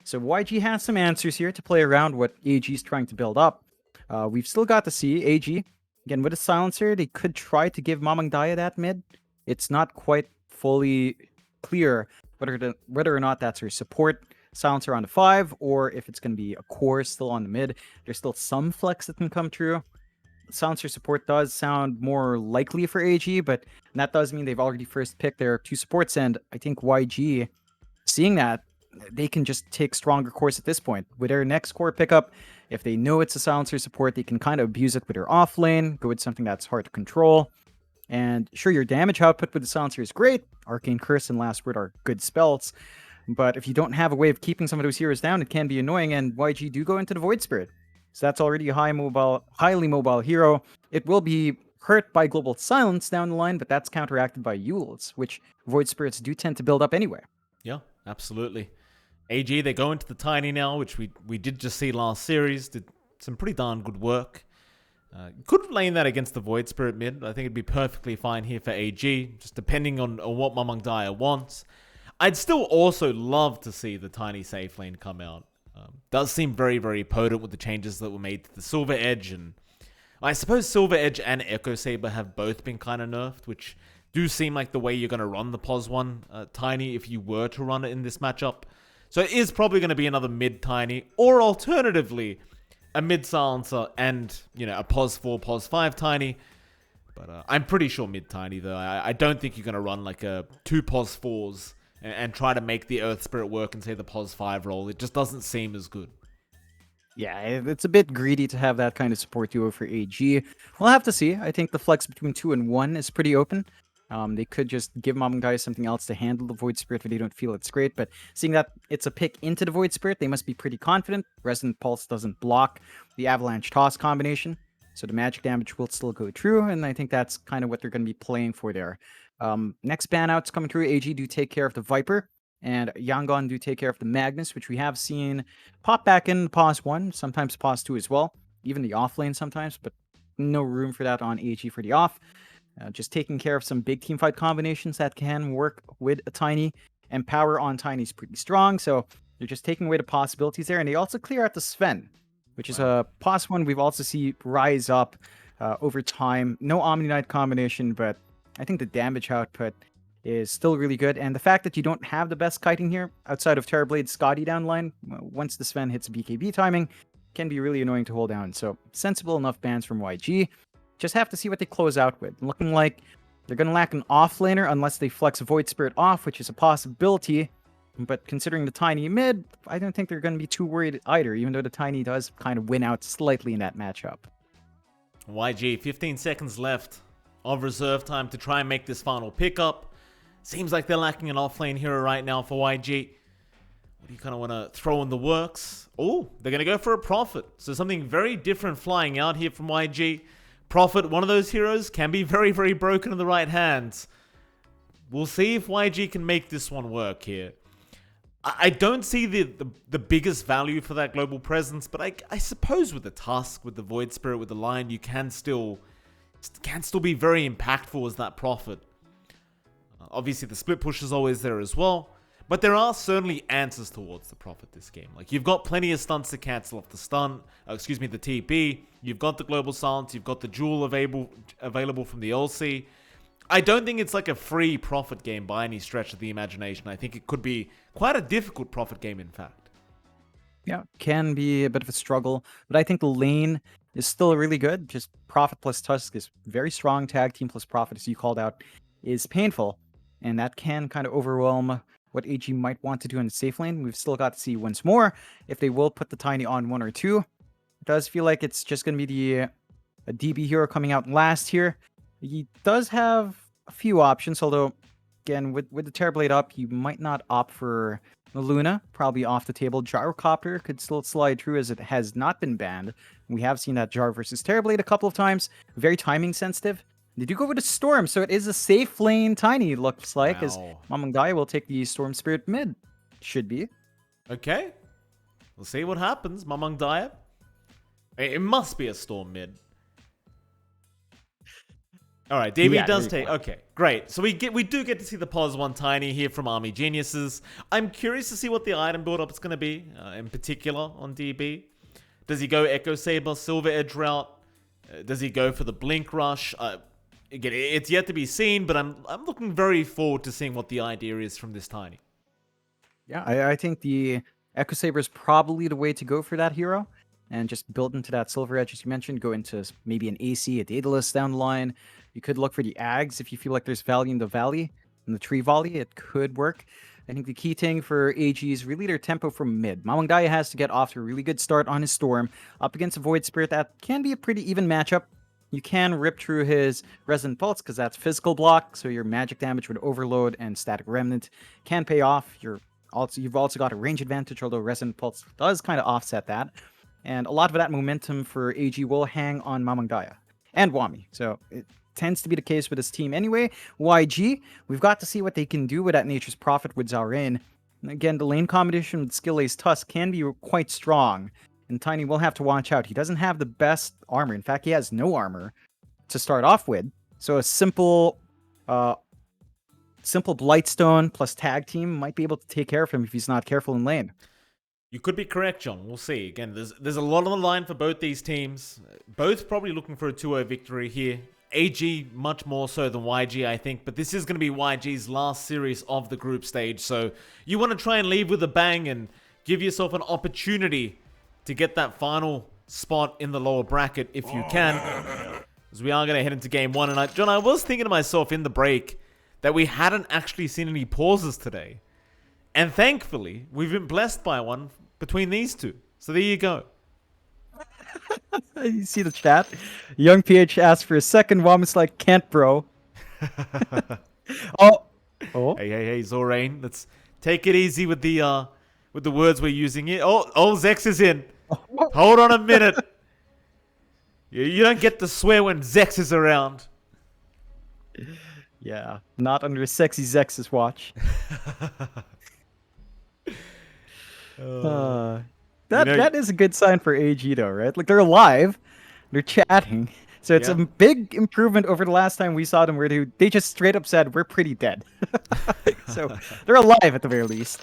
So YG has some answers here to play around what AG is trying to build up. We've still got to see AG. Again, with a silencer, they could try to give Mamang Daya that mid. It's not quite fully clear whether or not that's her support silencer on the 5, or if it's going to be a core still on the mid. There's still some flex that can come through. Silencer support does sound more likely for AG, but that does mean they've already first picked their 2 supports, and I think YG, seeing that, they can just take stronger cores at this point. With their next core pickup, if they know it's a silencer support, they can kind of abuse it with their off lane, go with something that's hard to control. And sure, your damage output with the silencer is great. Arcane Curse and Last Word are good spells. But if you don't have a way of keeping some of those heroes down, it can be annoying, and YG do go into the Void Spirit. So that's already a highly mobile hero. It will be hurt by Global Silence down the line, but that's counteracted by Yules, which Void Spirits do tend to build up anyway. Yeah, absolutely. AG, they go into the Tiny now, which we did just see last series. Did some pretty darn good work. Could lane that against the Void Spirit mid. I think it'd be perfectly fine here for AG, just depending on what Mamang Daya wants. I'd still also love to see the Tiny safe lane come out. Does seem very, very potent with the changes that were made to the Silver Edge, and I suppose Silver Edge and Echo Saber have both been kind of nerfed, which do seem like the way you're going to run the POS 1 Tiny if you were to run it in this matchup. So it is probably going to be another mid Tiny, or alternatively, a mid Silencer and, a POS 4, POS 5 Tiny. But I'm pretty sure mid Tiny, though. I don't think you're going to run like a 2 POS 4s and try to make the Earth Spirit work and say the POS 5 role. It just doesn't seem as good. Yeah, it's a bit greedy to have that kind of support duo for AG. We'll have to see. I think the flex between 2 and 1 is pretty open. They could just give Mom Guy something else to handle the Void Spirit if they don't feel it's great, but seeing that it's a pick into the Void Spirit, they must be pretty confident. Resonant Pulse doesn't block the Avalanche Toss combination, so the magic damage will still go through, and I think that's kind of what they're going to be playing for there. Next ban outs coming through, AG do take care of the Viper, and Yangon do take care of the Magnus, which we have seen pop back in POS 1, sometimes POS 2 as well, even the off lane sometimes, but no room for that on AG for the off. Just taking care of some big teamfight combinations that can work with a Tiny, and power on Tiny is pretty strong, so they're just taking away the possibilities there, and they also clear out the Sven, which is a POS 1 we've also seen rise up over time. No Omni Knight combination, but I think the damage output is still really good, and the fact that you don't have the best kiting here, outside of Terrorblade Scotty downline, once the Sven hits BKB timing, can be really annoying to hold down, so sensible enough bans from YG. Just have to see what they close out with. Looking like they're going to lack an offlaner unless they flex Void Spirit off, which is a possibility. But considering the Tiny mid, I don't think they're going to be too worried either, even though the Tiny does kind of win out slightly in that matchup. YG, 15 seconds left of reserve time to try and make this final pickup. Seems like they're lacking an offlane hero right now for YG. What do you kind of want to throw in the works? Oh, they're going to go for a Prophet. So something very different flying out here from YG. Prophet, one of those heroes, can be very, very broken in the right hands. We'll see if YG can make this one work here. I don't see the biggest value for that global presence, but I suppose with the Tusk, with the Void Spirit, with the Lion, you can still be very impactful as that Prophet. Obviously, the split push is always there as well, but there are certainly answers towards the Prophet this game. Like, you've got plenty of stunts to cancel off the stun, the TP. You've got the Global Silence. You've got the Jewel available from the LC. I don't think it's like a free Prophet game by any stretch of the imagination. I think it could be quite a difficult Prophet game, in fact. Yeah, can be a bit of a struggle, but I think the lane is still really good. Just Prophet plus Tusk is very strong. Tag team plus Prophet, as you called out, is painful, and that can kind of overwhelm what AG might want to do in the safe lane. We've still got to see once more if they will put the Tiny on 1 or 2. It does feel like it's just going to be a DB hero coming out last here. He does have a few options, although, again, with the Terrorblade up, you might not opt for the Luna. Probably off the table. Gyrocopter could still slide through as it has not been banned. We have seen that Jar versus Terrorblade a couple of times. Very timing sensitive. They do go with a Storm, so it is a safe lane Tiny, looks like, as Mamang Daya will take the Storm Spirit mid. Should be. Okay. We'll see what happens, Mamang Daya. It must be a Storm mid. All right, DB Yeah, does there you take. Okay, great. So we do get to see the pos 1 tiny here from Army Geniuses. I'm curious to see what the item build up is going to be, in particular on DB. Does he go Echo Saber, Silver Edge route? Does he go for the Blink Rush? Again, it's yet to be seen, but I'm looking very forward to seeing what the idea is from this tiny. Yeah, I think the Echo Saber is probably the way to go for that hero. And just build into that Silver Edge, as you mentioned, go into maybe an AC, a Daedalus down the line. You could look for the Ags if you feel like there's value in the Valley, in the Tree Volley. It could work. I think the key thing for AG is really their tempo from mid. Mamangdaya has to get off to a really good start on his Storm. Up against a Void Spirit, that can be a pretty even matchup. You can rip through his Resonant Pulse because that's physical block, so your magic damage with Overload and Static Remnant can pay off. You've also got a range advantage, although Resonant Pulse does kind of offset that. And a lot of that momentum for AG will hang on Mamangdaya and Wami. So it tends to be the case with this team anyway. YG, we've got to see what they can do with that Nature's Prophet with Zarain. Again, the lane combination with Skill Ace Tusk can be quite strong. And Tiny will have to watch out. He doesn't have the best armor. In fact, he has no armor to start off with. So a simple Blightstone plus tag team might be able to take care of him if he's not careful in lane. You could be correct, John. We'll see. Again, there's a lot on the line for both these teams. Both probably looking for a 2-0 victory here. AG much more so than YG, I think. But this is going to be YG's last series of the group stage. So you want to try and leave with a bang and give yourself an opportunity to get that final spot in the lower bracket if you can. Because we are going to head into game 1. And John, I was thinking to myself in the break that we hadn't actually seen any pauses today. And thankfully, we've been blessed by one between these two. So there you go. You see the chat? Young PH asked for a second. Wom's like, can't, bro. Oh. Hey, Zorain. Let's take it easy with the words we're using here. Oh, Zex is in. Hold on a minute. You don't get to swear when Zex is around. Yeah, not under sexy Zex's watch. That is a good sign for AG though, right? Like they're alive, they're chatting, so it's a big improvement over the last time we saw them, where they just straight up said we're pretty dead. So they're alive at the very least.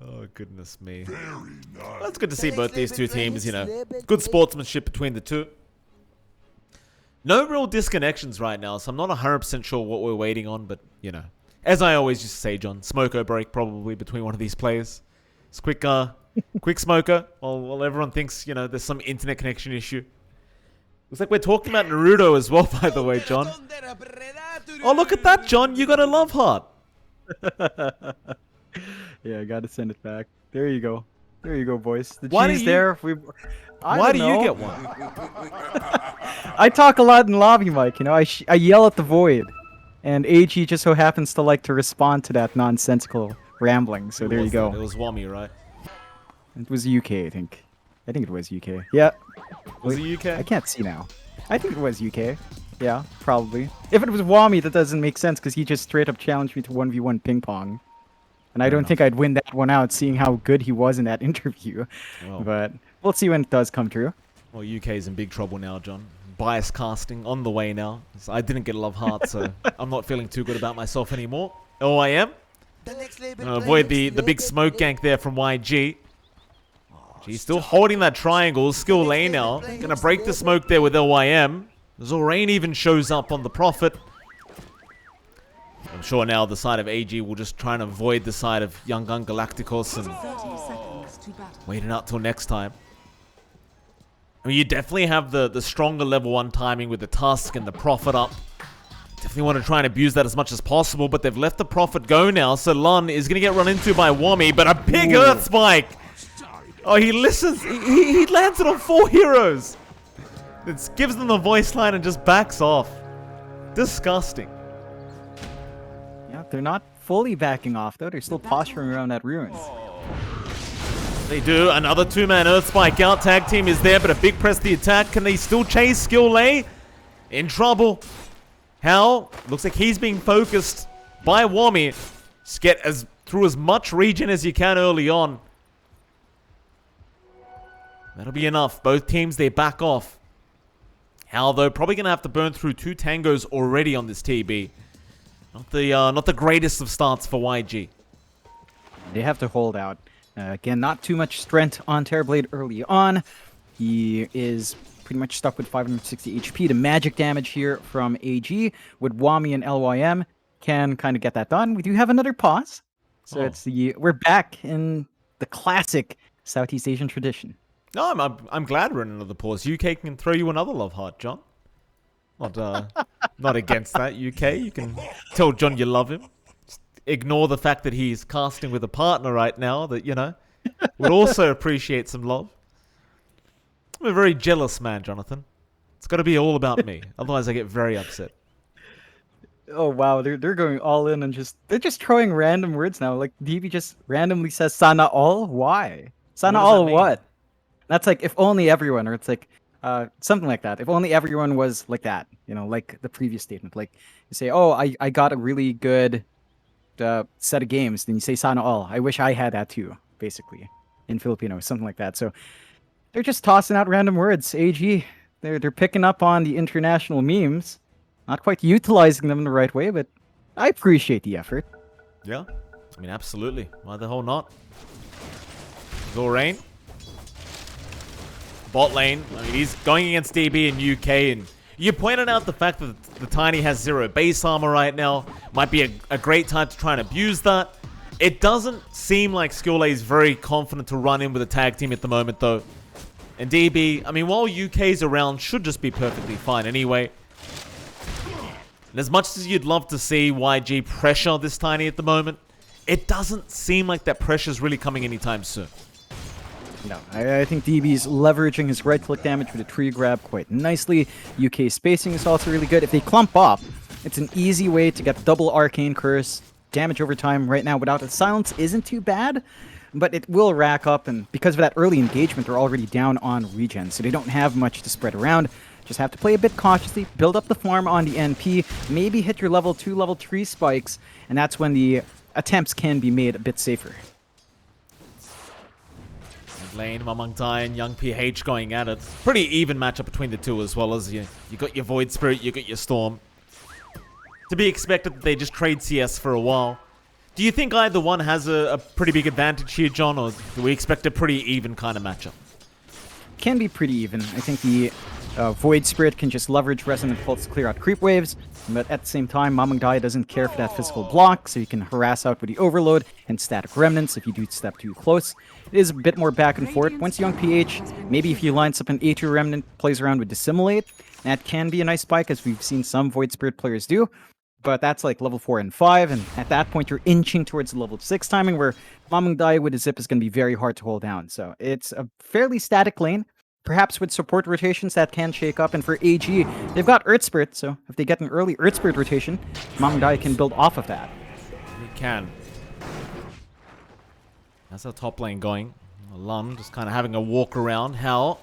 Oh goodness me! Well, it's good to see both these two teams. You know, good sportsmanship between the two. No real disconnections right now, so I'm not 100% sure what we're waiting on, but you know. As I always used to say, John, smoko break probably between one of these players. It's quick smoker while everyone thinks, you know, there's some internet connection issue. Looks like we're talking about Naruto as well, by the way, John. Oh, look at that, John. You got a love heart. Yeah, I gotta send it back. There you go. There you go, boys. The Why G's do you- there. Why do you get one? I talk a lot in lobby, Mike. You know, I yell at the void. And AG just so happens to like to respond to that nonsensical rambling. So there you go. It was Wami, right? It was UK, I think. I think it was UK. Yeah. Was Wait, it UK? I can't see now. I think it was UK. Yeah, probably. If it was Wami, that doesn't make sense because he just straight up challenged me to 1v1 ping pong. And I don't think I'd win that one out, seeing how good he was in that interview. Well. But we'll see when it does come true. Well, UK's in big trouble now, John. Bias casting on the way now. So I didn't get a love heart, so I'm not feeling too good about myself anymore. Oh, I am. Avoid the big smoke gank there from YG. He's still holding that triangle. Skill lane now. Gonna break the smoke there with LYM. Zorain even shows up on the Prophet. I'm sure now the side of AG will just try and avoid the side of Yangon Galacticos and wait it out till next time. I mean, you definitely have the stronger level 1 timing with the Tusk and the Prophet up. Definitely want to try and abuse that as much as possible, but they've let the Prophet go now, so Lun is going to get run into by Wami, but a big Earth Spike! Oh, he listens. He lands it on 4 heroes. It gives them the voice line and just backs off. Disgusting. Yeah, they're not fully backing off, though. They're still posturing around that ruin. They do. Another 2-man Earth Spike out. Tag team is there, but a big press the attack. Can they still chase Skill Lay? In trouble. Hal looks like he's being focused by Wami. Just get through as much regen as you can early on. That'll be enough. Both teams, they back off. Hal, though, probably going to have to burn through 2 tangos already on this TB. Not the greatest of starts for YG. They have to hold out. Again, not too much strength on Terrorblade early on. He is pretty much stuck with 560 HP. The magic damage here from AG with Wami and LYM can kind of get that done. We do have another pause. So we're back in the classic Southeast Asian tradition. No, I'm glad we're in another pause. UK can throw you another love heart, John. Not against that, UK. You can tell John you love him. Just ignore the fact that he's casting with a partner right now that, would also appreciate some love. I'm a very jealous man, Jonathan. It's got to be all about me. Otherwise, I get very upset. Oh wow, they're going all in and they're just throwing random words now. Like DB just randomly says "sana all." Why? Sana all what? That's like if only everyone, or it's like something like that. If only everyone was like that, like the previous statement. Like you say, "Oh, I got a really good set of games," then you say "sana all." I wish I had that too, basically, in Filipino, something like that. So they're just tossing out random words. AG, they're picking up on the international memes. Not quite utilizing them in the right way, but I appreciate the effort. Yeah, I mean, absolutely. Why the hell not? Zorain. Bot lane. I mean, he's going against DB in UK, and you pointed out the fact that the Tiny has 0 base armor right now. Might be a great time to try and abuse that. It doesn't seem like Skule is very confident to run in with a tag team at the moment, though. And DB, I mean, while UK's around, should just be perfectly fine anyway. And as much as you'd love to see YG pressure this Tiny at the moment, it doesn't seem like that pressure's really coming anytime soon. No, I think DB's leveraging his right-click damage with a tree grab quite nicely. UK spacing is also really good. If they clump up, it's an easy way to get double Arcane Curse. Damage over time right now without a silence isn't too bad, but it will rack up, and because of that early engagement, they're already down on regen, so they don't have much to spread around. Just have to play a bit cautiously, build up the farm on the NP, maybe hit your level 2, level 3 spikes, and that's when the attempts can be made a bit safer. Lane, Mamangtai, and Young PH going at it. Pretty even matchup between the two as well. As you got your Void Spirit, you got your Storm. To be expected that they just trade CS for a while. Do you think either one has a pretty big advantage here, John, or do we expect a pretty even kind of matchup? Can be pretty even. I think the Void Spirit can just leverage Resonant Pulse to clear out creep waves, but at the same time, Mamangtai doesn't care for that physical block, so you can harass out with the Overload and Static Remnants if you do step too close. It is a bit more back and forth. Once Young PH, maybe if he lines up an A2 Remnant, plays around with Dissimulate, that can be a nice spike, as we've seen some Void Spirit players do, but that's like level 4 and 5, and at that point you're inching towards the level 6 timing, where Mamangtai with a Zip is going to be very hard to hold down. So it's a fairly static lane. Perhaps with support rotations that can shake up, and for AG, they've got Earth Spirit, so if they get an early Earth Spirit rotation, Mamangtai can build off of that. He can. That's our top lane going. Lum just kind of having a walk around. Hal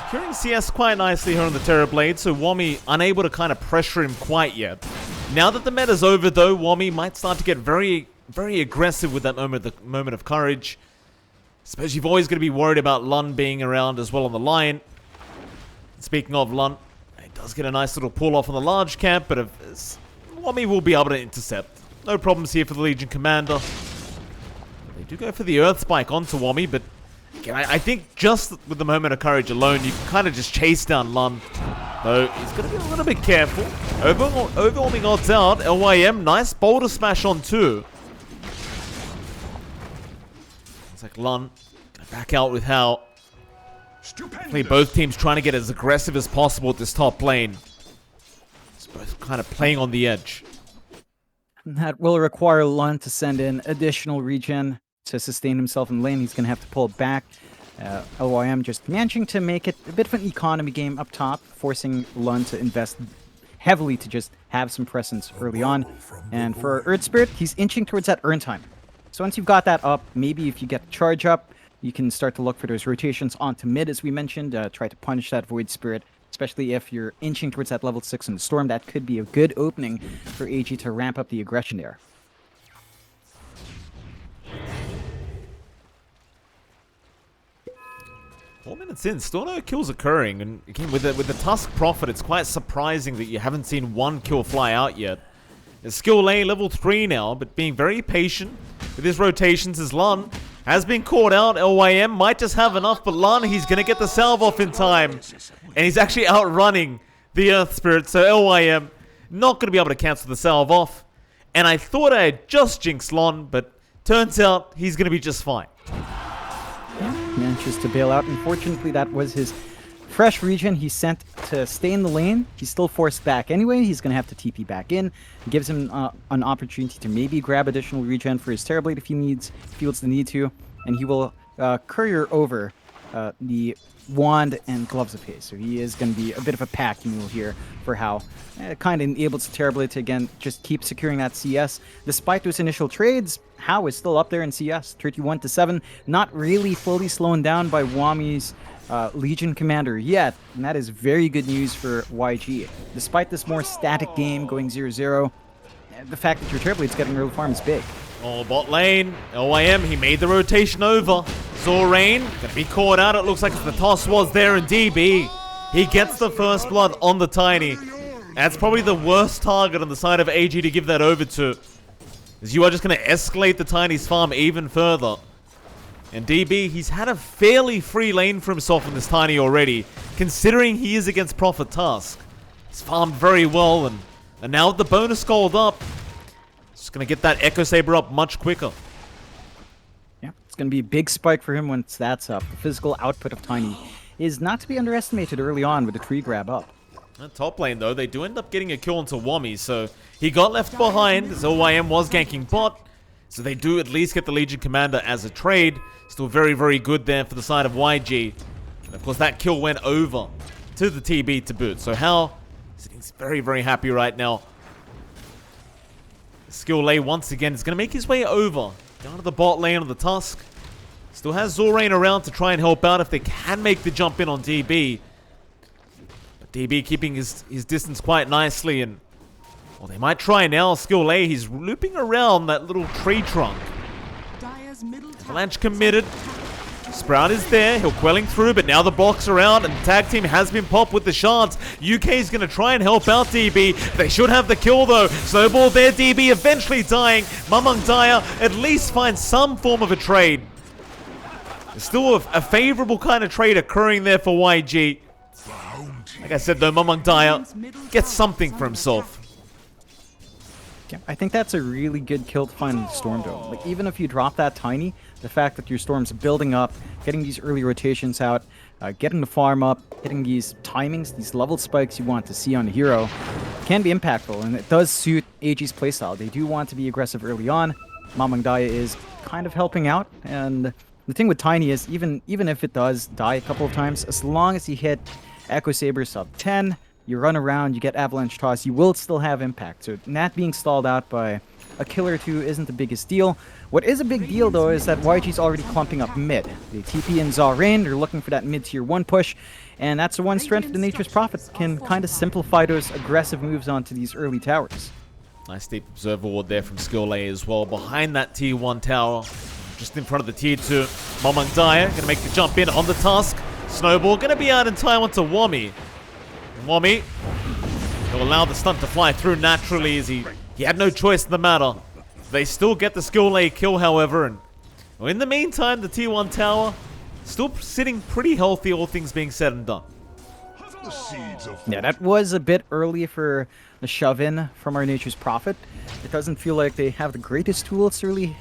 securing CS quite nicely here on the Terrorblade, so Wami unable to kind of pressure him quite yet. Now that the meta's over, though, Wami might start to get very, very aggressive with that moment of courage. I suppose you've always got to be worried about Lun being around as well on the line. Speaking of Lun, he does get a nice little pull off on the large camp, but Wami will be able to intercept. No problems here for the Legion Commander. They do go for the Earth Spike onto Wami, but again, I think just with the moment of courage alone, you can kind of just chase down Lun. Though he's going to be a little bit careful. Overwhelming odds out. LYM, nice boulder smash on 2. Like Lun, back out with Hal. Definitely both teams trying to get as aggressive as possible at this top lane. It's both kind of playing on the edge. That will require Lun to send in additional regen to sustain himself in lane. He's going to have to pull back. LYM just managing to make it a bit of an economy game up top, forcing Lun to invest heavily to just have some presence early on. And for Earth Spirit, he's inching towards that earn time. So once you've got that up, maybe if you get the charge up, you can start to look for those rotations onto mid, as we mentioned. Try to punish that Void Spirit, especially if you're inching towards that level 6 in the Storm. That could be a good opening for AG to ramp up the aggression there. 4 minutes in, still no kills occurring, and again with the Tusk Prophet, it's quite surprising that you haven't seen one kill fly out yet. It's skill A level 3 now, but being very patient with his rotations as Lun has been caught out. LYM might just have enough, but Lun, he's gonna get the salve off in time, and he's actually outrunning the Earth Spirit, so LYM not gonna be able to cancel the salve off. And I thought I had just jinxed Lun, but turns out he's gonna be just fine. Manages to bail out. Unfortunately, that was his fresh regen he sent to stay in the lane. He's still forced back anyway. He's going to have to TP back in. It gives him an opportunity to maybe grab additional regen for his Terrorblade if he feels the need to. And he will courier over the Wand and Gloves of Haste. So he is going to be a bit of a pack mule here for How. Kind of enables Terrorblade to, again, just keep securing that CS. Despite those initial trades, How is still up there in CS, 31-7. Not really fully slowed down by Wami's Legion Commander yet, and that is very good news for YG. Despite this more static game going 0-0, the fact that your Terrorblade's getting early farm is big. Oh, bot lane, LYM, he made the rotation over. Zorain, gonna be caught out, it looks like the toss was there in DB. He gets the first blood on the Tiny. That's probably the worst target on the side of AG to give that over to, as you are just gonna escalate the Tiny's farm even further. And DB, he's had a fairly free lane for himself in this Tiny already, considering he is against Prophet Tusk. He's farmed very well, and now with the bonus gold up, just gonna get that Echo Saber up much quicker. Yeah, it's gonna be a big spike for him once that's up. The physical output of Tiny is not to be underestimated early on with the tree grab up. Top lane, though, they do end up getting a kill into Wami, so he got left behind as OYM was ganking bot. So they do at least get the Legion Commander as a trade. Still very, very good there for the side of YG. And of course, that kill went over to the TB to boot. So Hal is very, very happy right now. Skill Lay once again is going to make his way over down to the bot lane of the Tusk. Still has Zorain around to try and help out if they can make the jump in on DB. But DB keeping his distance quite nicely, and well, they might try now. Skill A, he's looping around that little tree trunk. Avalanche committed. Sprout is there. He'll quelling through, but now the box around, and the tag team has been popped with the shards. UK is going to try and help out DB. They should have the kill, though. Snowball there. DB eventually dying. Mamang Daya at least finds some form of a trade. There's still a favorable kind of trade occurring there for YG. Like I said, though, Mamang Daya gets something for himself. Yeah, I think that's a really good kill to find in the Storm Dome. Like, even if you drop that Tiny, the fact that your Storm's building up, getting these early rotations out, getting the farm up, hitting these timings, these level spikes you want to see on the hero, can be impactful, and it does suit AG's playstyle. They do want to be aggressive early on. Mamang Daya is kind of helping out, and the thing with Tiny is, even if it does die a couple of times, as long as you hit Echo Saber sub 10, you run around, you get Avalanche Toss, you will still have impact. So that being stalled out by a kill or two isn't the biggest deal. What is a big deal, though, is that YG's already clumping up mid. They TP in Zorain, they're looking for that mid-tier 1 push, and that's the one strength of the Nature's Prophet, can kind of simplify those aggressive moves onto these early towers. Nice deep observer ward there from Skill A as well. Behind that tier 1 tower, just in front of the tier 2. Mamang Daya going to make the jump in on the Tusk. Snowball going to be out in time onto Wami. Wami will allow the stunt to fly through naturally, as he had no choice in the matter. They still get the Skill A kill, however, and well, in the meantime, the tier 1 tower still sitting pretty healthy, all things being said and done. Yeah, that was a bit early for the shove-in from our Nature's Prophet. It doesn't feel like they have the greatest tools to really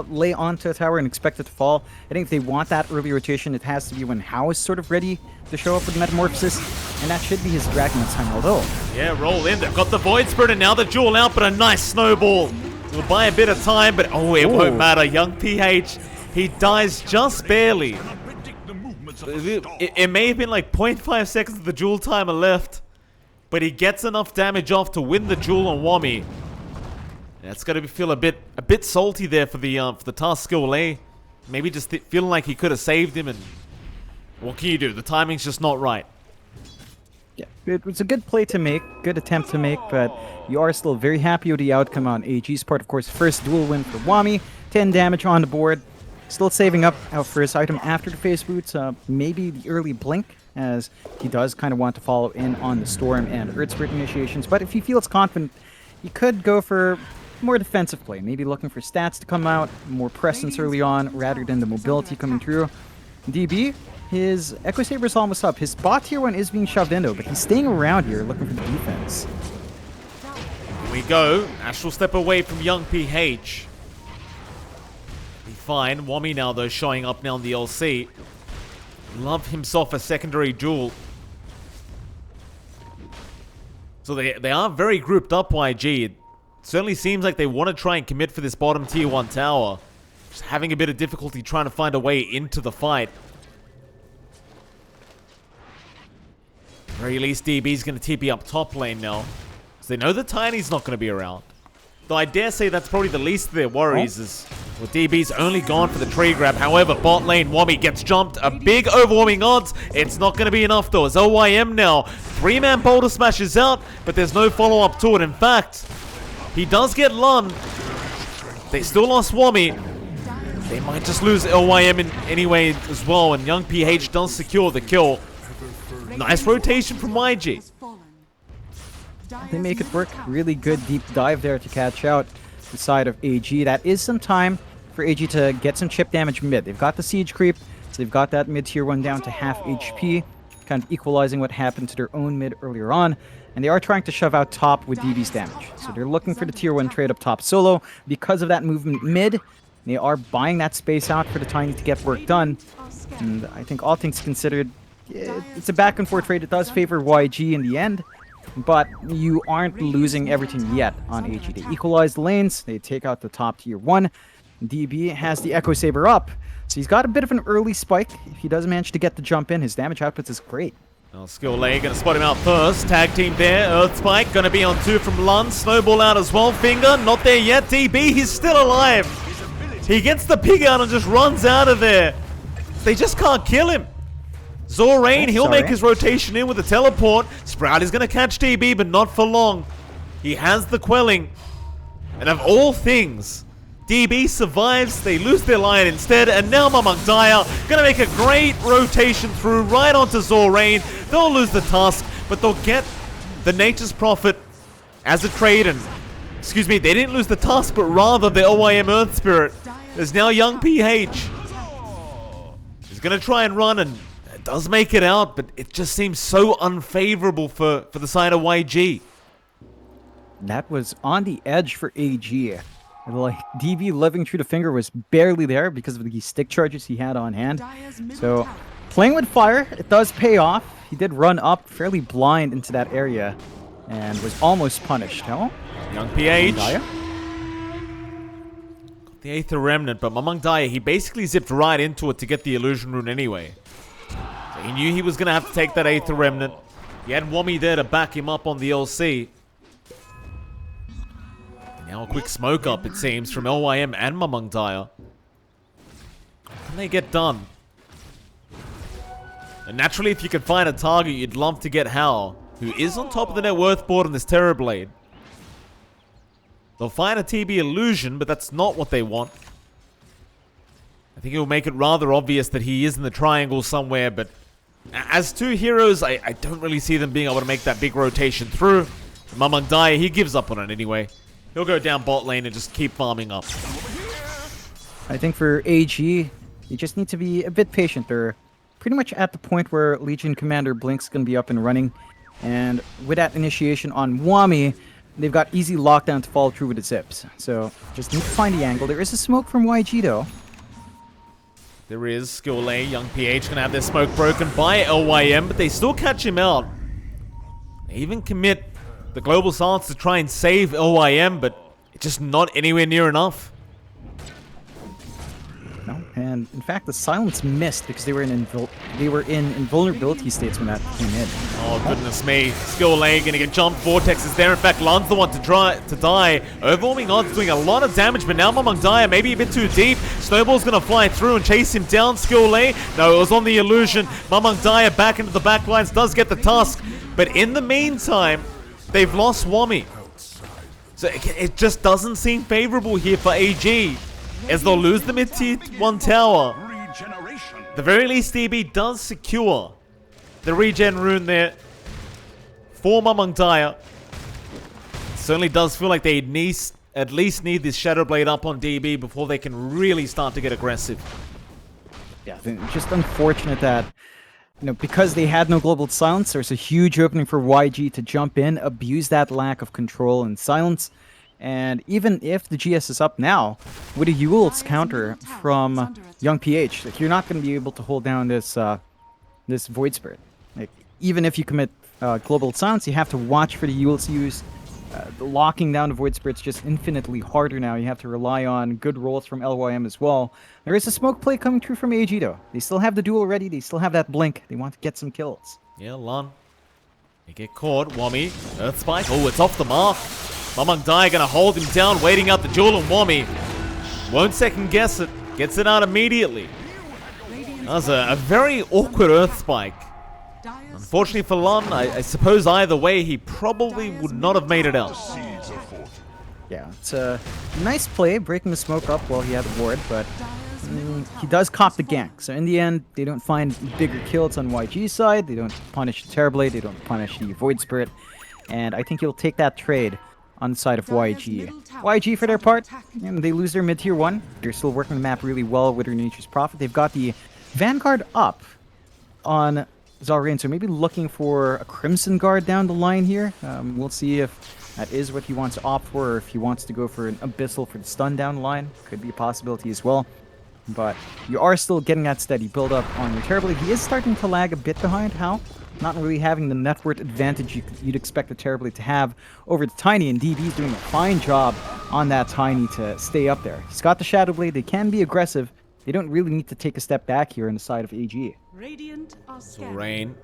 lay onto a tower and expect it to fall. I think if they want that early rotation, it has to be when How is sort of ready to show up with Metamorphosis, and that should be his Dragon this time, although... Yeah, roll in. They've got the Void Spirit, and now the Jewel out, but a nice Snowball. Will buy a bit of time, but oh, it won't matter. Young PH, he dies just barely. It may have been like 0.5 seconds of the Jewel timer left, but he gets enough damage off to win the Jewel on Wami. Yeah, it's going to feel a bit salty there for the Tusk Skill A. Maybe just feeling like he could have saved him, and what can you do? The timing's just not right. Yeah, it was a good play to make, good attempt to make, but you are still very happy with the outcome on AG's part. Of course, first dual win for Wami, 10 damage on the board. Still saving up out for his item after the face boots, maybe the early blink, as he does kind of want to follow in on the Storm and Earth Spirit initiations. But if he feels confident, he could go for more defensive play, maybe looking for stats to come out, more presence early on, rather than the mobility coming through. DB, his Echo Saber's almost up. His bot tier 1 is being shoved into, but he's staying around here looking for the defense. Here we go. Astral step away from young PH. Be fine. Wami now, though, showing up now in the LC. Love himself a secondary duel. So they are very grouped up, YG. It certainly seems like they want to try and commit for this bottom tier 1 tower. Just having a bit of difficulty trying to find a way into the fight. At the very least, DB's going to TP up top lane now. So they know the Tiny's not going to be around. Though I dare say that's probably the least of their worries, is well, DB's only gone for the tree grab. However, bot lane, Wami gets jumped. A big overwhelming odds. It's not going to be enough though, as OYM now. 3-man boulder smashes out, but there's no follow-up to it. In fact, he does get Lun. They still lost Wami. They might just lose LYM in anyway as well, and young PH does secure the kill. Nice rotation from YG. They make it work. Really good deep dive there to catch out the side of AG. That is some time for AG to get some chip damage mid. They've got the siege creep, so they've got that mid tier 1 down to half HP, kind of equalizing what happened to their own mid earlier on. And they are trying to shove out top with DB's damage. So they're looking for the tier 1 trade up top solo. Because of that movement mid, they are buying that space out for the Tiny to get work done. And I think all things considered, it's a back and forth trade. It does favor YG in the end. But you aren't losing everything yet on AG. They equalize the lanes, they take out the top tier 1. DB has the Echo Saber up, so he's got a bit of an early spike. If he does manage to get the jump in, his damage outputs is great. Well, Skill Lay gonna spot him out first. Tag team there, Earth Spike gonna be on 2 from Lun. Snowball out as well, Finger not there yet. DB, he's still alive. He gets the pig out and just runs out of there. They just can't kill him. Zorain, he'll make his rotation in with the teleport. Sprout is going to catch DB, but not for long. He has the quelling. And of all things, DB survives. They lose their lion instead. And now Mamangdaya going to make a great rotation through right onto Zorain. They'll lose the tusk, but they'll get the Nature's Prophet as a trade. And, excuse me, they didn't lose the tusk, but rather the OYM Earth Spirit. There's now young PH. He's going to try and run, and does make it out, but it just seems so unfavorable for the side of YG. That was on the edge for AG. Like, DB living through the finger was barely there because of the stick charges he had on hand. So, playing with fire, it does pay off. He did run up fairly blind into that area and was almost punished. No? Young PH. Got the Aether Remnant, but Mamangdaya, he basically zipped right into it to get the Illusion Rune anyway. He knew he was going to have to take that Aether Remnant. He had Wami there to back him up on the LC. And now a quick smoke up, it seems, from LYM and Mamangdaya. Can they get done? And naturally, if you can find a target, you'd love to get Hal, who is on top of the net worth board on this Terrorblade. They'll find a TB Illusion, but that's not what they want. I think it will make it rather obvious that he is in the triangle somewhere, but as 2 heroes, I don't really see them being able to make that big rotation through. Mamangdaya, he gives up on it anyway. He'll go down bot lane and just keep farming up. I think for AG, you just need to be a bit patient. They're pretty much at the point where Legion Commander Blink's going to be up and running. And with that initiation on Wami, they've got easy lockdown to follow through with the zips. So just need to find the angle. There is a smoke from YG though. There is Skill A. Young PH gonna have their smoke broken by LYM, but they still catch him out. They even commit the Global Silence to try and save LYM, but it's just not anywhere near enough. No, and in fact, the silence missed because they were in invulnerability states when that came in. Oh goodness me! Skill A gonna get jumped. Vortex is there. In fact, Lun's the one to die. Overwhelming odds doing a lot of damage, but now Mamangdaya maybe a bit too deep. Snowball's gonna fly through and chase him down. Skill A. No, it was on the illusion. Mamangdaya back into the backlines, does get the tusk, but in the meantime, they've lost Wami. So it just doesn't seem favorable here for AG. as they'll lose the mid-tier 1 tower. The very least, DB does secure the regen rune there for Mamang Daya. Certainly does feel like they at least need this Shadow Blade up on DB before they can really start to get aggressive. Yeah, just unfortunate that, because they had no global silence, there's a huge opening for YG to jump in, abuse that lack of control and silence. And even if the GS is up now, with a Yule's counter from Young PH, you're not going to be able to hold down this this Void Spirit. Even if you commit global silence, you have to watch for the Yule's use. The locking down the Void Spirit's just infinitely harder now. You have to rely on good rolls from LYM as well. There is a smoke play coming through from AG though. They still have the duel ready. They still have that blink. They want to get some kills. Yeah, Lon. They get caught. Wami. Earth Spike. Oh, it's off the mark. Mamang Dai gonna hold him down, waiting out the duel, and Wami won't second guess it. Gets it out immediately. That was a very awkward Earth Spike. Unfortunately for Lon, I suppose either way, he probably would not have made it out. Yeah, it's a nice play, breaking the smoke up while he had the ward, but he does cop the gank. So in the end, they don't find bigger kills on YG's side, they don't punish the Terrorblade, they don't punish the Void Spirit, and I think he'll take that trade on the side of YG. YG, for their part, they lose their mid-tier 1. They're still working the map really well with their Nature's Prophet. They've got the Vanguard up on Zalrain, so maybe looking for a Crimson Guard down the line here. We'll see if that is what he wants to opt for, or if he wants to go for an Abyssal for the stun down the line. Could be a possibility as well. But you are still getting that steady build-up on your Terrorblade. He is starting to lag a bit behind. How? Not really having the net worth advantage you'd expect the Terrorblade to have over the Tiny, and DB's doing a fine job on that Tiny to stay up there. He's got the Shadow Blade. They can be aggressive. They don't really need to take a step back here on the side of AG. So Rain,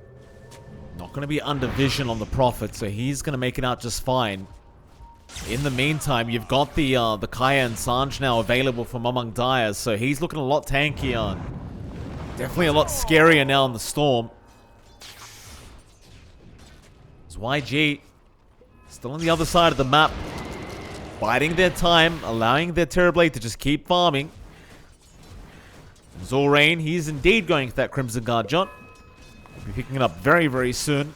not going to be under vision on the Prophet, so he's going to make it out just fine. In the meantime, you've got the Kaya and Sanj now available for Mamang Daya, so he's looking a lot tankier. Definitely a lot scarier now in the Storm. It's YG still on the other side of the map, biding their time, allowing their Terrorblade to just keep farming. Zorain, he's indeed going for that Crimson Guard jump. We'll be picking it up very, very soon.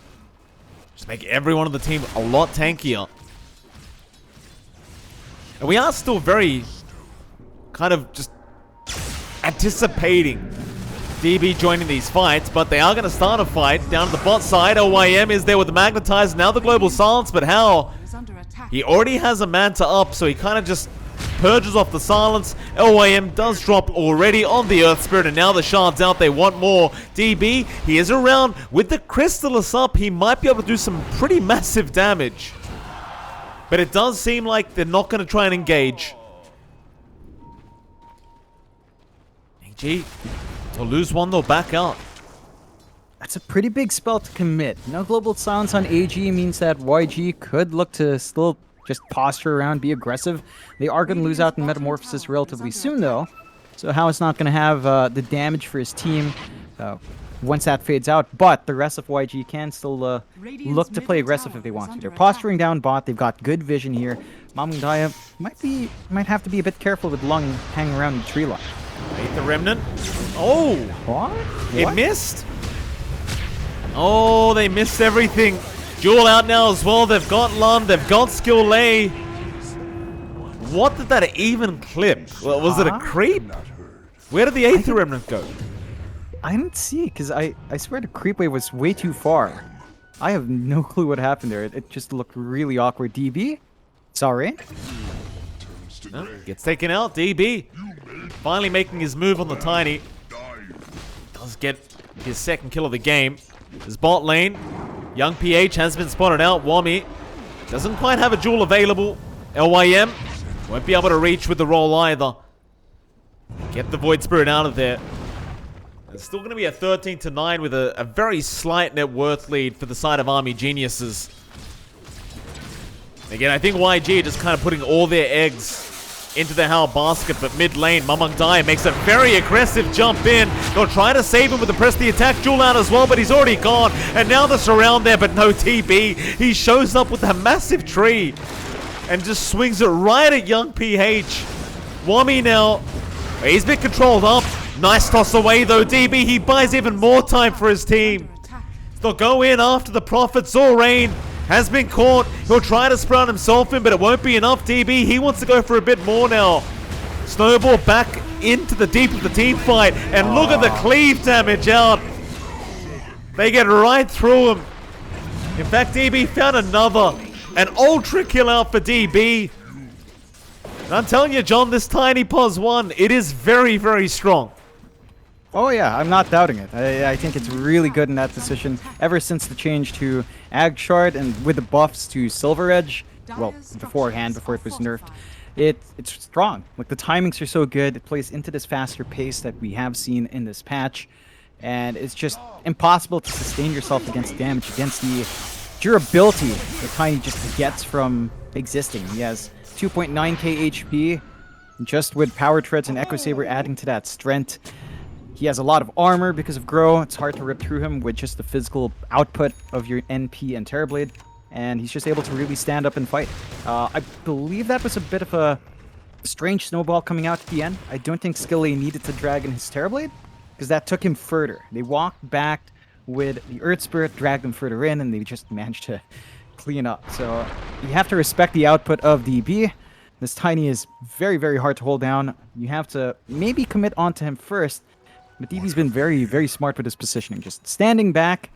Just make everyone on the team a lot tankier. And we are still very kind of just anticipating DB joining these fights, but they are going to start a fight down to the bot side. LYM is there with the Magnetize, now the Global Silence, but how? He already has a Manta up, so he kind of just purges off the silence. LYM does drop already on the Earth Spirit, and now the Shard's out. They want more. DB, he is around. With the Crystallis up, he might be able to do some pretty massive damage. But it does seem like they're not going to try and engage. AG, they'll lose one, they'll back out. That's a pretty big spell to commit. No global silence on AG means that YG could look to still just posture around, be aggressive. They are going to lose out in Metamorphosis relatively soon, though. So How is not going to have the damage for his team once that fades out. But the rest of YG can still look to play aggressive if they want to. They're posturing down bot. They've got good vision here. Mamang Daya might have to be a bit careful with Lung hanging around the tree line. Wait, the Remnant. Oh! What? It missed? Oh, they missed everything. Jewel out now as well. They've got Lund. They've got Skill Lay. What did that even clip? Well, was it a creep? Where did the Aether Remnant go? I didn't see, because I swear the creep wave was way too far. I have no clue what happened there. It just looked really awkward. DB? Sorry. No, gets taken out. DB finally making his move on the Tiny. Does get his second kill of the game. His bot lane. Young PH has been spotted out. Wami doesn't quite have a jewel available. LYM won't be able to reach with the roll either. Get the Void Spirit out of there. It's still going to be a 13-9 with a very slight net worth lead for the side of Army Geniuses. Again, I think YG just kind of putting all their eggs into the Howl basket, but mid lane, Mamang Daya makes a very aggressive jump in. They'll try to save him with the press the attack jewel out as well, but he's already gone. And now the surround there, but no TB. He shows up with a massive tree and just swings it right at Young PH. Wami now, he's been controlled up. Nice toss away though, DB. He buys even more time for his team. They'll go in after the Prophet. Zorain has been caught. He'll try to sprout himself in, but it won't be enough, DB. He wants to go for a bit more now. Snowball back into the deep of the team fight. And look at the cleave damage out. They get right through him. In fact, DB found an ultra kill out for DB. And I'm telling you, John, this tiny pos 1, it is very, very strong. Oh yeah, I'm not doubting it. I think it's really good in that position. Ever since the change to Ag Shard and with the buffs to Silver Edge, well, beforehand, before it was nerfed, it's strong. Like, the timings are so good. It plays into this faster pace that we have seen in this patch. And it's just impossible to sustain yourself against damage, against the durability that Tiny just gets from existing. He has 2.9k HP, just with Power Treads and Echo Saber adding to that strength. He has a lot of armor because of Grow. It's hard to rip through him with just the physical output of your NP and Terrorblade. And he's just able to really stand up and fight. I believe that was a bit of a strange snowball coming out at the end. I don't think Skilly needed to drag in his Terrorblade, because that took him further. They walked back with the Earth Spirit, dragged them further in, and they just managed to clean up. So you have to respect the output of DB. This Tiny is very, very hard to hold down. You have to maybe commit onto him first. But DB's been very, very smart with his positioning. Just standing back,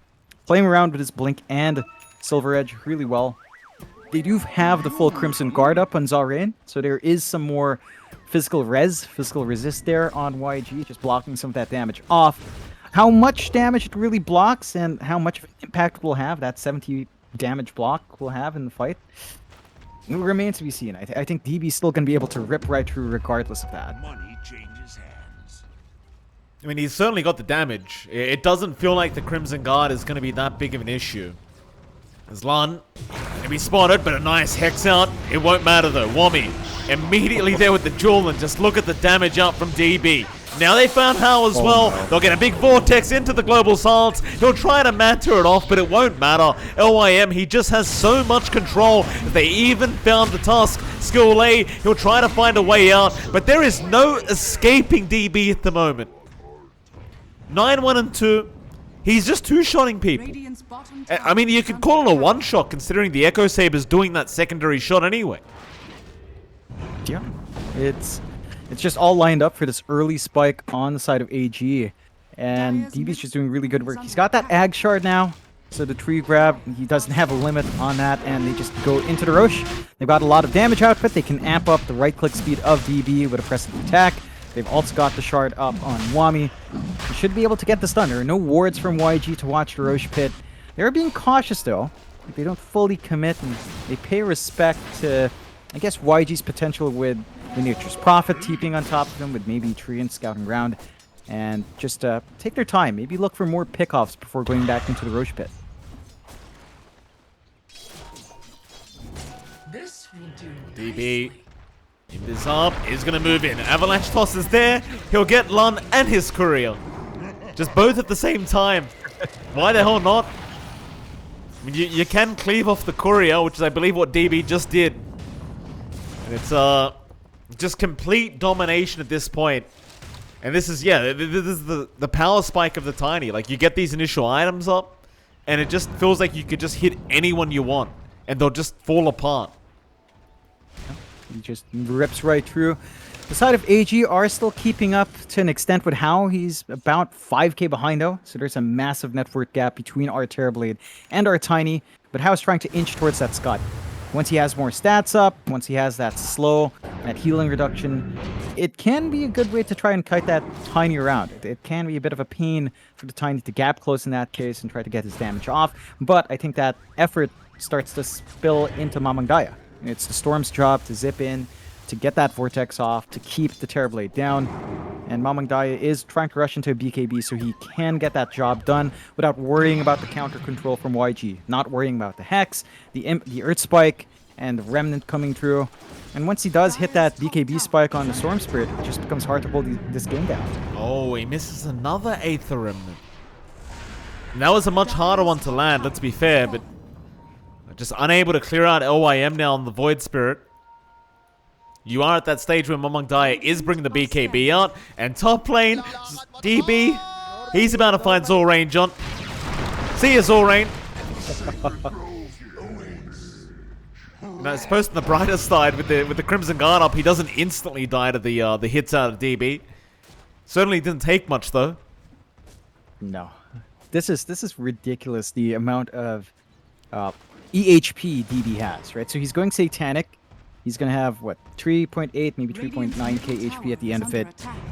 playing around with his Blink and Silver Edge really well. They do have the full Crimson Guard up on Zorain, so there is some more physical resist there on YG, just blocking some of that damage off. How much damage it really blocks and how much of an impact it will have, that 70 damage block will have in the fight, it remains to be seen. I think DB's still going to be able to rip right through regardless of that. Money changes hands. I mean, he's certainly got the damage. It doesn't feel like the Crimson Guard is going to be that big of an issue. As Lan can be spotted, but a nice Hex out. It won't matter though. Wami immediately there with the Jewel, and just look at the damage out from DB. Now they found how as well. No. They'll get a big Vortex into the Global Silence. He'll try to Mantra it off, but it won't matter. LYM, he just has so much control that they even found the Tusk. Skill A, he'll try to find a way out, but there is no escaping DB at the moment. 9-1 and 2. He's just two-shotting people. I mean, you could call it a one-shot considering the Echo Saber's doing that secondary shot anyway. Yeah, it's just all lined up for this early spike on the side of AG, and DB's just doing really good work. He's got that Ag Shard now, so the tree grab, he doesn't have a limit on that, and they just go into the Roche. They've got a lot of damage output. They can amp up the right-click speed of DB with a press of attack. They've also got the shard up on Wami. They should be able to get this done. There are no wards from YG to watch the Roche pit. They're being cautious though. They don't fully commit, and they pay respect to, I guess, YG's potential with the Nature's Prophet TPing on top of them, with maybe Treant scouting around, and just take their time. Maybe look for more pickoffs before going back into the Roche pit. This will do. DB in this up is going to move in. Avalanche Toss is there. He'll get Lun and his courier. Just both at the same time. Why the hell not? I mean, you can cleave off the courier, which is, I believe, what DB just did. And it's just complete domination at this point. And this is, yeah, this is the power spike of the Tiny. Like, you get these initial items up, and it just feels like you could just hit anyone you want, and they'll just fall apart. He just rips right through. The side of AG are still keeping up to an extent with How. He's about 5k behind though, so there's a massive net worth gap between our Terrorblade and our Tiny, but How's trying to inch towards that Scud. Once he has more stats up, once he has that slow, that healing reduction, it can be a good way to try and kite that Tiny around. It can be a bit of a pain for the Tiny to gap close in that case and try to get his damage off, but I think that effort starts to spill into Mamangaya. It's the Storm's job to zip in, to get that Vortex off, to keep the Terrorblade down. And Mamangaya is trying to rush into a BKB so he can get that job done without worrying about the counter control from YG. Not worrying about the Hex, the Earth Spike, and the Remnant coming through. And once he does hit that BKB spike on the Storm Spirit, it just becomes hard to hold this game down. Oh, he misses another Aether Remnant. And that was a much harder one to land, let's be fair, but just unable to clear out LYM now on the Void Spirit. You are at that stage where Mamang Daya is bringing the BKB out. And top lane, DB, he's about to find Zorain, John. See ya, Zorain. I suppose on the brighter side, with the Crimson Guard up, he doesn't instantly die to the hits out of DB. Certainly didn't take much, though. No. This is ridiculous, the amount of EHP DB has, right? So he's going Satanic. He's going to have, what, 3.8, maybe 3.9k HP at the end of it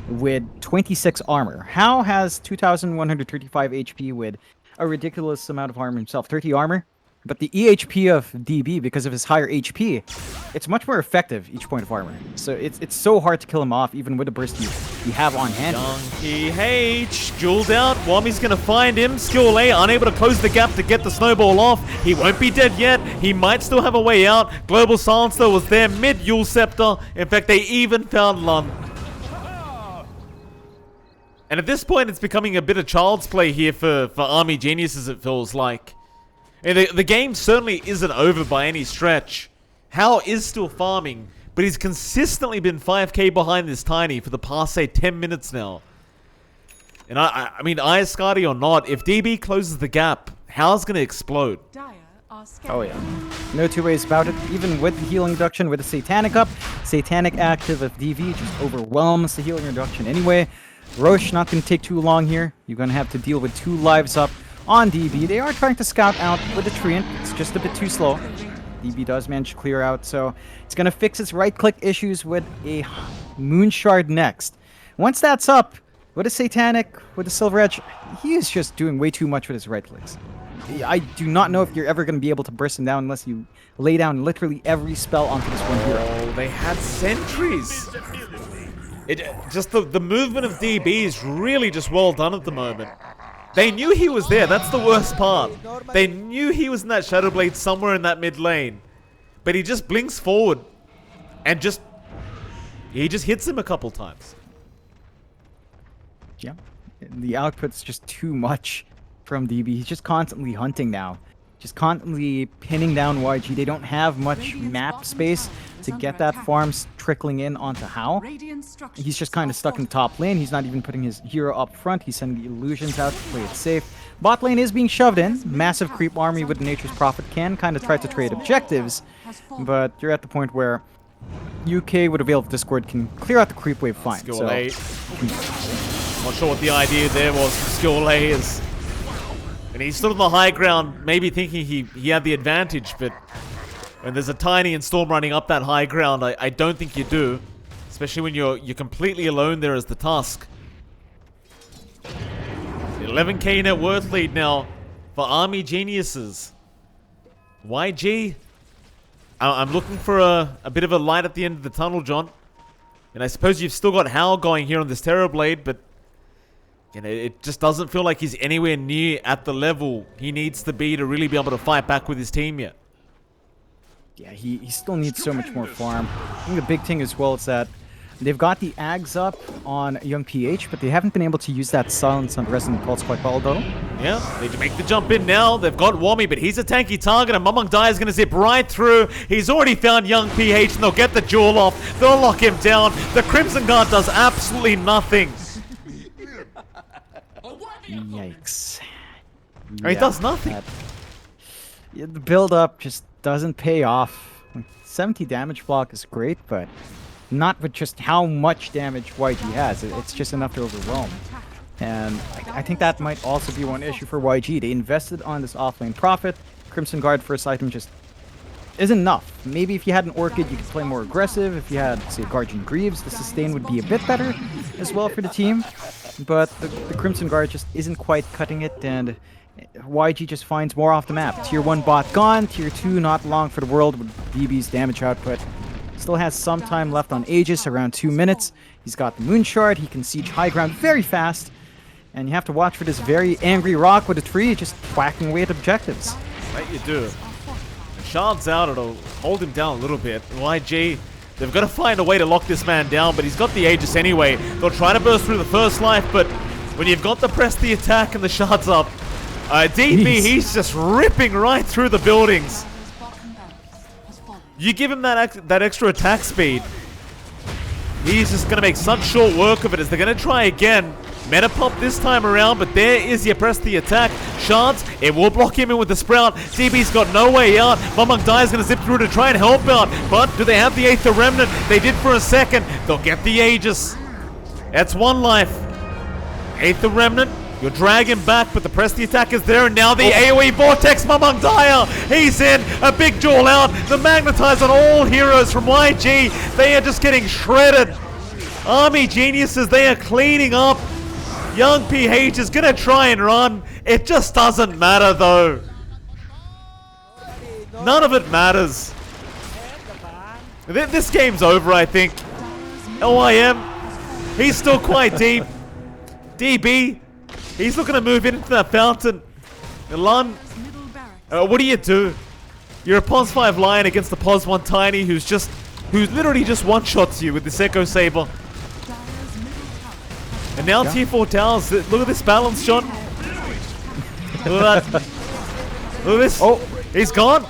with 26 armor. How has 2,135 HP with a ridiculous amount of armor himself? 30 armor? But the EHP of DB, because of his higher HP, it's much more effective each point of armor. So it's so hard to kill him off, even with the burst you have on hand. Donkey H, jeweled out. Wami's gonna find him. Skill A, unable to close the gap to get the snowball off. He won't be dead yet. He might still have a way out. Global Silence, though, was there mid Yule Scepter. In fact, they even found Lund. And at this point, it's becoming a bit of child's play here for Army Geniuses, it feels like. And the game certainly isn't over by any stretch. Hao is still farming, but he's consistently been 5k behind this Tiny for the past, say, 10 minutes now. And I mean, Iascati or not, if DB closes the gap, Hao's going to explode. Oh yeah, no two ways about it. Even with the healing reduction, with the Satanic up, Satanic active of DV just overwhelms the healing reduction anyway. Roche not going to take too long here. You're going to have to deal with 2 lives up on DB. They are trying to scout out with the Treant. It's just a bit too slow. DB does manage to clear out, so it's going to fix its right-click issues with a Moon Shard next. Once that's up, with a Satanic, with a Silver Edge, he is just doing way too much with his right-clicks. I do not know if you're ever going to be able to burst him down unless you lay down literally every spell onto this one hero. Oh, they had sentries. Just the movement of DB is really just well done at the moment. They knew he was there. That's the worst part. They knew he was in that Shadow Blade somewhere in that mid lane. But he just blinks forward and he just hits him a couple times. Yeah. The output's just too much from DB. He's just constantly hunting now. Just constantly pinning down YG. They don't have much map space to get that farms trickling in onto Hao. He's just kind of stuck in the top lane. He's not even putting his hero up front. He's sending the illusions out to play it safe. Bot lane is being shoved in. Massive creep army with Nature's Prophet can kind of try to trade objectives, but you're at the point where UK with a Veil of Discord can clear out the creep wave fine. Skill So, A. Not sure what the idea there was from Skill A is. And he stood on the high ground, maybe thinking he had the advantage, but when there's a Tiny and Storm running up that high ground, I don't think you do. Especially when you're completely alone there as the Tusk. 11k net worth lead now for Army Geniuses. YG, I'm looking for a bit of a light at the end of the tunnel, John. And I suppose you've still got Hal going here on this Terrorblade, but you know, it just doesn't feel like he's anywhere near at the level he needs to be to really be able to fight back with his team yet. yeah, he still needs so much more farm. I think the big thing as well is that they've got the Ags up on Young PH, but they haven't been able to use that silence on Resonant Pulse quite well, though. Yeah, need to make the jump in now. They've got Wami, but he's a tanky target, and Mamang Dai is going to zip right through. He's already found Young PH, and they'll get the jewel off. They'll lock him down. The Crimson Guard does absolutely nothing. Yikes. He does nothing. Yeah, the build-up just doesn't pay off. 70 damage block is great, but not with just how much damage YG has. It's just enough to overwhelm. And I think that might also be one issue for YG. They invested on this offlane Prophet. Crimson Guard first item just isn't enough. Maybe if you had an Orchid, you could play more aggressive. If you had, say, Guardian Greaves, the sustain would be a bit better as well for the team. But the Crimson Guard just isn't quite cutting it, and YG just finds more off the map. Tier 1 bot gone, Tier 2 not long for the world with DB's damage output. Still has some time left on Aegis, around 2 minutes. He's got the Moon Shard, he can siege high ground very fast. And you have to watch for this very angry rock with a tree just whacking away at objectives. Right, you do. The Shard's out, it'll hold him down a little bit. YG, they've got to find a way to lock this man down, but he's got the Aegis anyway. They'll try to burst through the first life, but when you've got the press the attack and the Shard's up, DB, he's just ripping right through the buildings. You give him that extra attack speed, He's just going to make such short work of it as they're going to try again. Meta pop this time around, but there is the press the attack. Shards, it will block him in with the Sprout. DB's got no way out. Mamang Dai is going to zip through to try and help out. But do they have the Aether Remnant? They did for a second. They'll get the Aegis. That's one life. Aether Remnant, you're dragging back, but the press the attack is there, and now the AoE Vortex. Mamang Dai, he's in. A big duel out. The Magnetize on all heroes from YG. They are just getting shredded. Army Geniuses, they are cleaning up. Young PH is gonna try and run. It just doesn't matter though. None of it matters. This game's over, I think. LYM, he's still quite deep. DB, he's looking to move into that fountain. Milan, what do? You're a POS 5 Lion against the POS 1 Tiny who's literally just one-shots you with this Echo Saber. And now T4 Towers, look at this balance, John. Look at that. Look at this. Oh, he's gone.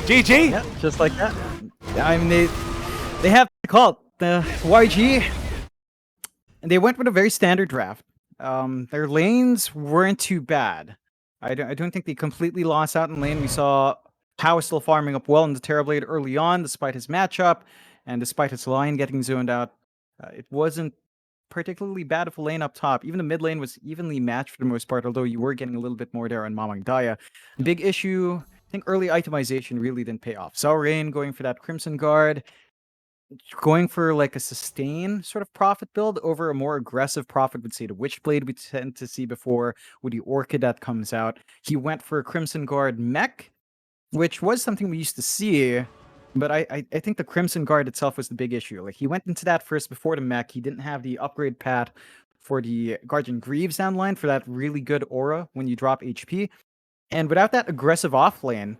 GG. Yeah, just like that. Yeah, I mean, they have to call it the YG. And they went with a very standard draft. Their lanes weren't too bad. I don't think they completely lost out in lane. We saw Pow still farming up well in the Terrorblade early on, despite his matchup, and despite his line getting zoned out. It wasn't particularly bad of a lane up top. Even the mid lane was evenly matched for the most part, although you were getting a little bit more there on Mamang Daya. Big issue, I think early itemization really didn't pay off. Rain going for that Crimson Guard, going for like a sustain sort of Prophet build over a more aggressive Prophet, would say the Witchblade we tend to see before with the Orchid that comes out. He went for a Crimson Guard mech, which was something we used to see. But I think the Crimson Guard itself was the big issue. Like, he went into that first before the mech. He didn't have the upgrade path for the Guardian Greaves downline for that really good aura when you drop HP. And without that aggressive offlane,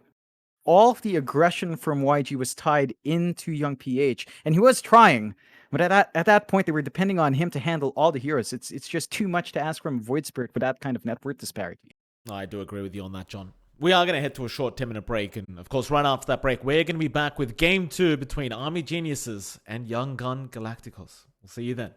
all of the aggression from YG was tied into Young PH. And he was trying, but at that point, they were depending on him to handle all the heroes. It's just too much to ask from Void Spirit with that kind of net worth disparity. I do agree with you on that, John. We are going to head to a short 10-minute break, and of course, right after that break, we're going to be back with Game 2 between Army Geniuses and Yangon Galacticos. We'll see you then.